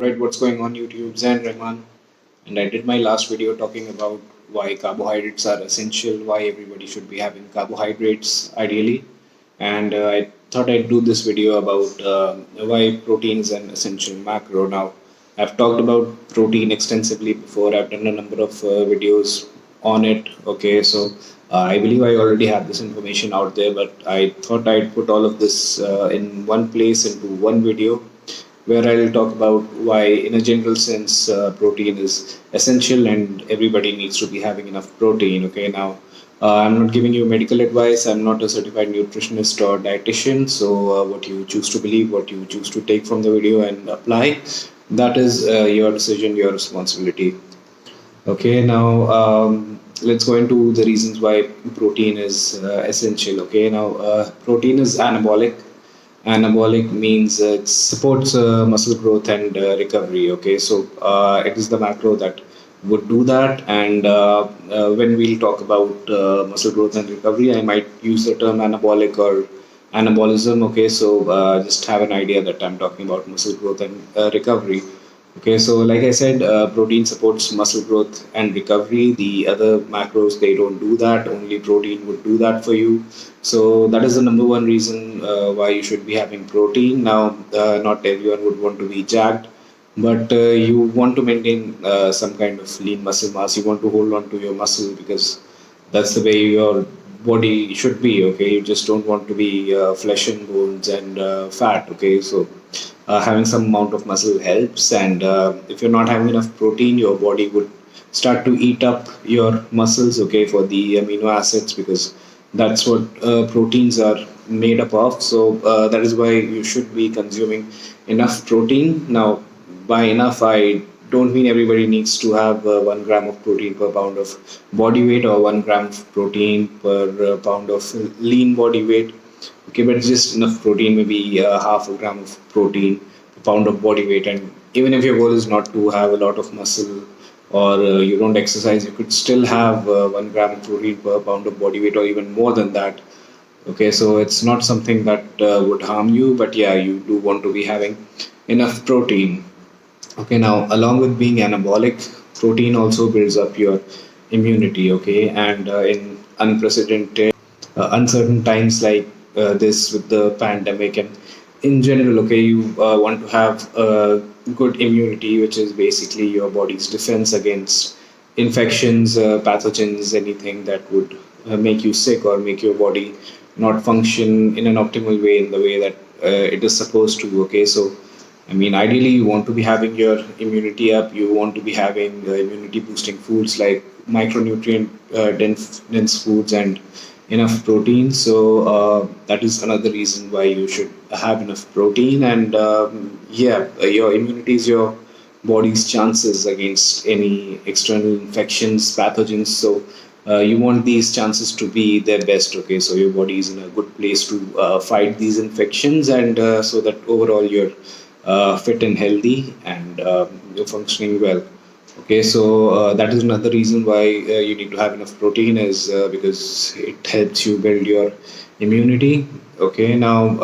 Right, what's going on YouTube? Zain Rahman, and I did my last video talking about why carbohydrates are essential, why everybody should be having carbohydrates ideally, and I thought I'd do this video about why protein is an essential macro. Now, I've talked about protein extensively before. I've done a number of videos on it. Okay, so I believe I already have this information out there, but I thought I'd put all of this in one place into one video where I'll talk about why, in a general sense, protein is essential and everybody needs to be having enough protein. Okay, now I'm not giving you medical advice, I'm not a certified nutritionist or dietitian, so what you choose to believe, what you choose to take from the video and apply, that is your decision, your responsibility. Okay, now let's go into the reasons why protein is essential. Okay, now protein is anabolic. Anabolic means it supports muscle growth and recovery. Okay, so it is the macro that would do that. And when we'll talk about muscle growth and recovery, I might use the term anabolic or anabolism. Okay, so just have an idea that I'm talking about muscle growth and recovery. Okay, so like I said, protein supports muscle growth and recovery. The other macros, they don't do that. Only protein would do that for you. So that is the number one reason why you should be having protein. Now, not everyone would want to be jacked, but you want to maintain some kind of lean muscle mass. You want to hold on to your muscle because that's the way your body should be. Okay, you just don't want to be flesh and bones and fat. Okay, so having some amount of muscle helps, and if you're not having enough protein, your body would start to eat up your muscles, okay, for the amino acids, because that's what proteins are made up of. So that is why you should be consuming enough protein. Now, by enough, I don't mean everybody needs to have 1 gram of protein per pound of body weight, or 1 gram of protein per pound of lean body weight. Okay, but just enough protein, maybe half a gram of protein per pound of body weight. And even if your goal is not to have a lot of muscle, or you don't exercise, you could still have 1 gram of protein per pound of body weight, or even more than that. Okay, so it's not something that would harm you, but yeah, you do want to be having enough protein. Okay, now along with being anabolic, protein also builds up your immunity. Okay, and in unprecedented, uncertain times like this with the pandemic and in general, okay, you want to have a good immunity, which is basically your body's defense against infections, pathogens, anything that would make you sick or make your body not function in an optimal way, in the way that it is supposed to. Okay, so I mean, ideally, you want to be having your immunity up. You want to be having immunity boosting foods like micronutrient dense foods and enough protein. So that is another reason why you should have enough protein. And yeah, your immunity is your body's chances against any external infections, pathogens. So you want these chances to be their best. Okay, so your body is in a good place to fight these infections, and so that overall you're fit and healthy, and you're functioning well. Okay, so that is another reason why you need to have enough protein, is because it helps you build your immunity. Okay, now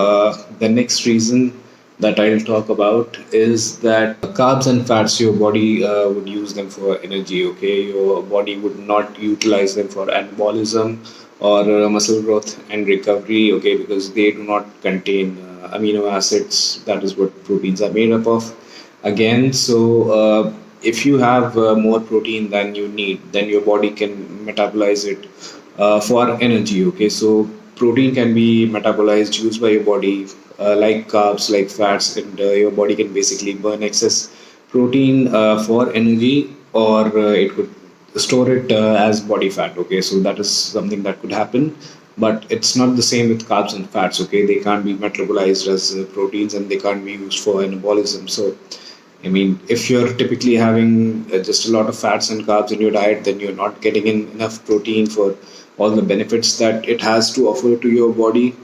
the next reason that I'll talk about is that carbs and fats, your body would use them for energy. Okay, your body would not utilize them for anabolism or muscle growth and recovery. Okay, because they do not contain amino acids. That is what proteins are made up of. Again, so if you have more protein than you need, then your body can metabolize it for energy. Okay, so protein can be metabolized, used by your body, like carbs, like fats, and your body can basically burn excess protein for energy, or it could store it as body fat. Okay, so that is something that could happen, but it's not the same with carbs and fats. Okay, they can't be metabolized as proteins, and they can't be used for anabolism. So I mean, if you're typically having just a lot of fats and carbs in your diet, then you're not getting in enough protein for all the benefits that it has to offer to your body.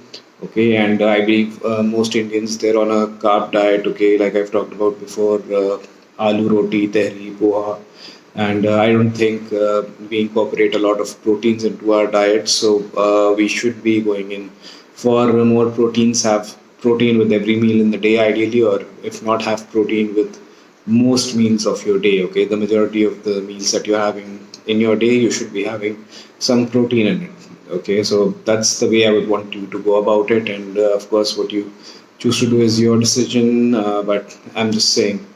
Okay, and I believe most Indians, they're on a carb diet. Okay, like I've talked about before, aloo roti, tehri, poha, and I don't think we incorporate a lot of proteins into our diet. So we should be going in for more proteins. Have protein with every meal in the day, ideally, or if not, have protein with most meals of your day. Okay, the majority of the meals that you're having in your day, you should be having some protein in it. Okay, so that's the way I would want you to go about it, and of course what you choose to do is your decision, but I'm just saying.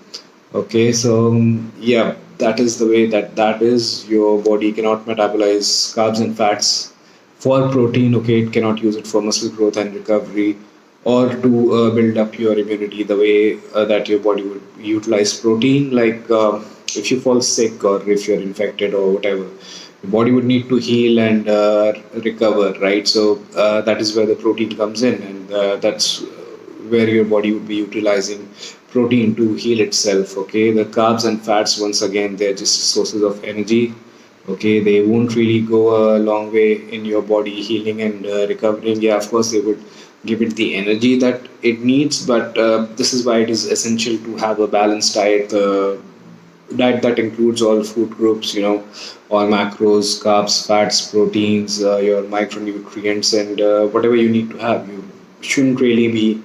Okay, so yeah, that is the way that is. Your body cannot metabolize carbs and fats for protein. Okay, it cannot use it for muscle growth and recovery, or to build up your immunity the way that your body would utilize protein. Like if you fall sick or if you're infected or whatever, your body would need to heal and recover, right? So that is where the protein comes in, and that's where your body would be utilizing protein to heal itself. Okay, the carbs and fats, once again, they're just sources of energy. Okay, they won't really go a long way in your body healing and recovering. Yeah, of course they would give it the energy that it needs, but this is why it is essential to have a balanced diet. Diet that includes all food groups, all macros, carbs, fats, proteins, your micronutrients, and whatever you need to have. You shouldn't really be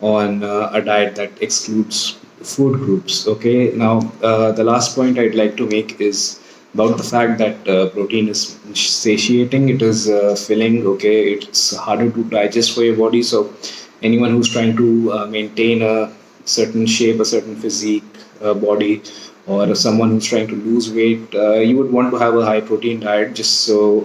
on a diet that excludes food groups. Okay, now the last point I'd like to make is about the fact that protein is satiating, it is filling. Okay, it's harder to digest for your body. So anyone who's trying to maintain a certain shape, a certain physique, body, or someone who's trying to lose weight, you would want to have a high protein diet, just so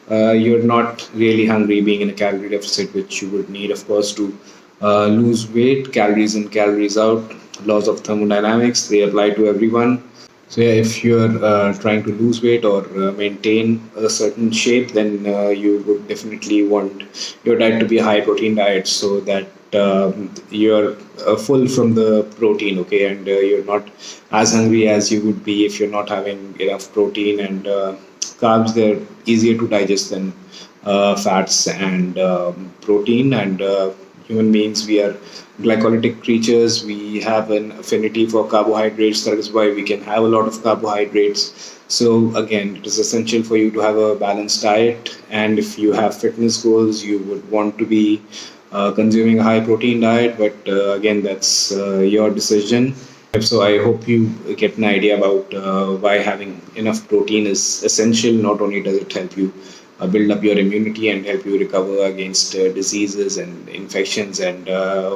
you're not really hungry, being in a calorie deficit, which you would need, of course, to lose weight. Calories in, calories out, laws of thermodynamics, they apply to everyone. So yeah, if you're trying to lose weight or maintain a certain shape, then you would definitely want your diet to be a high protein diet, so that you're full from the protein. Okay, and you're not as hungry as you would be if you're not having enough protein. And carbs, they're easier to digest than fats and protein. And human beings, we are glycolytic creatures. We have an affinity for carbohydrates. That is why we can have a lot of carbohydrates. So again, it is essential for you to have a balanced diet. And if you have fitness goals, you would want to be consuming a high protein diet. But again, that's your decision. So I hope you get an idea about why having enough protein is essential. Not only does it help you build up your immunity and help you recover against diseases and infections and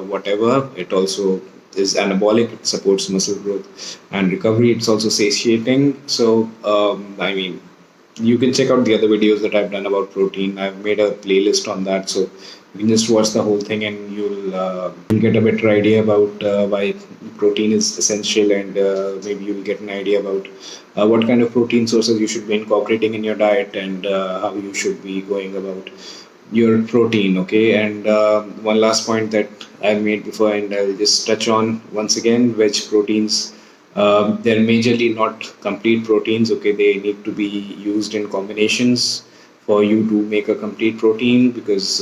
whatever, it also is anabolic. It supports muscle growth and recovery. It's also satiating. So I mean, you can check out the other videos that I've done about protein. I've made a playlist on that, so you can just watch the whole thing, and you'll get a better idea about why protein is essential, and maybe you'll get an idea about what kind of protein sources you should be incorporating in your diet, and how you should be going about your protein. Okay, and one last point that I made before, and I'll just touch on once again: veg proteins. They're majorly not complete proteins. Okay, they need to be used in combinations for you to make a complete protein, because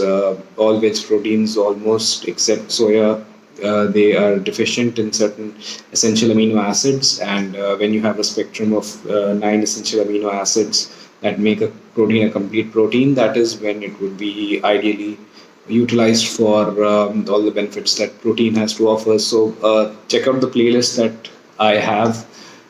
all veg proteins, almost except soya, they are deficient in certain essential amino acids. And when you have a spectrum of 9 essential amino acids that make a protein a complete protein, that is when it would be ideally utilized for all the benefits that protein has to offer. So check out the playlist that I have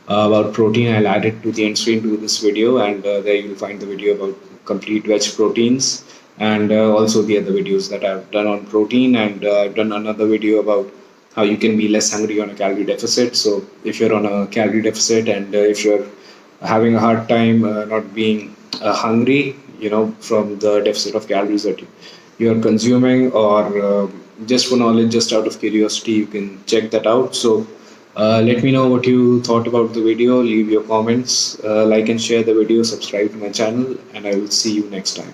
about protein. I'll add it to the end screen to this video, and there you'll find the video about complete veg proteins, and also the other videos that I've done on protein. And I've done another video about how you can be less hungry on a calorie deficit. So if you're on a calorie deficit, and if you're having a hard time not being hungry, from the deficit of calories that you're consuming, or just for knowledge, just out of curiosity, you can check that out. So let me know what you thought about the video. Leave your comments, like and share the video, subscribe to my channel, and I will see you next time.